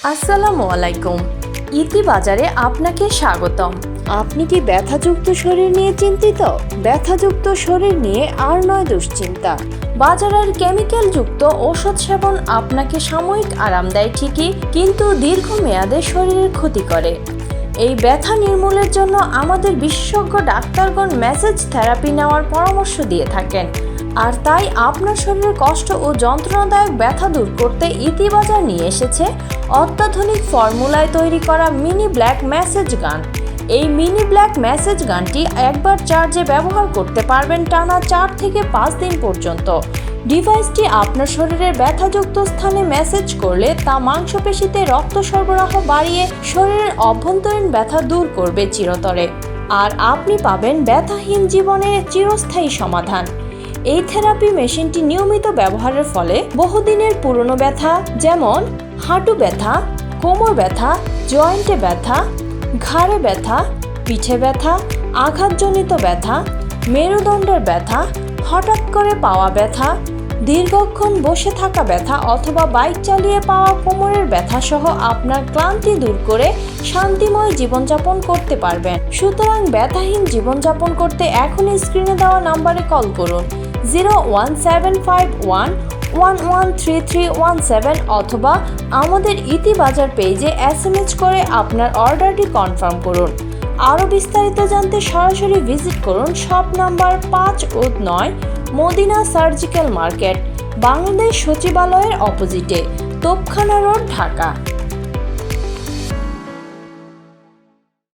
আসসালামু আলাইকুম। ইতি বাজারে আপনাকে স্বাগতম। আপনি কি ব্যথাযুক্ত শরীর নিয়ে চিন্তিত? ব্যথাযুক্ত শরীর নিয়ে আর নয় দুশ্চিন্তা। বাজারের কেমিক্যালযুক্ত ওষুধ সেবন আপনাকে সাময়িক আরাম দেয় ঠিকই, কিন্তু দীর্ঘমেয়াদে শরীরের ক্ষতি করে। এই ব্যথা নির্মূলের জন্য আমাদের বিশেষজ্ঞ ডাক্তারগণ ম্যাসেজ থেরাপি নেওয়ার পরামর্শ দিয়ে থাকেন। আর তাই আপনার শরীরের কষ্ট ও যন্ত্রণাদায়ক ব্যথা দূর করতে ইতিবাজার নিয়ে এসেছে অত্যাধুনিক ফর্মুলায় তৈরি করা মিনি ব্ল্যাক ম্যাসেজ গান। এই মিনি ব্ল্যাক ম্যাসেজ গানটি একবার চার্জে ব্যবহার করতে পারবেন টানা 4 থেকে 5 দিন পর্যন্ত। ডিভাইসটি আপনার শরীরের ব্যথাযুক্ত স্থানে ম্যাসেজ করলে তা মাংসপেশিতে রক্ত সরবরাহ বাড়িয়ে শরীরের অভ্যন্তরীণ ব্যথা দূর করবে চিরতরে। আর আপনি পাবেন ব্যথাহীন জীবনের চিরস্থায়ী সমাধান। এই থেরাপি মেশিনটি নিয়মিত ব্যবহারের ফলে বহুদিনের পুরনো ব্যথা যেমন হাঁটু ব্যথা, কোমর ব্যথা, জয়েন্টে ব্যথা, ঘাড়ে ব্যথা, পিঠে ব্যথা, আঘাতজনিত ব্যথা, মেরুদণ্ডের ব্যথা, হঠাৎ করে পাওয়া ব্যথা, দীর্ঘক্ষণ বসে থাকা ব্যথা অথবা বাইক চালিয়ে পাওয়া কোমরের ব্যথা সহ আপনার ক্লান্তি দূর করে শান্তিময় জীবনযাপন করতে পারবেন। সুতরাং ব্যথাহীন জীবনযাপন করতে এখনই স্ক্রিনে দেওয়া নম্বরে কল করুন 01751113317 অথবা আমাদের ইতিবাজার পেজে SMS করে আপনার অর্ডারটি কনফার্ম করুন। আরও বিস্তারিত জানতে সরাসরি ভিজিট করুন শপ নাম্বার 5 ও 9 মদিনা সার্জিক্যাল মার্কেট, বাংলাদেশ সচিবালয়ের অপোজিটে, তোপখানা রোড, ঢাকা।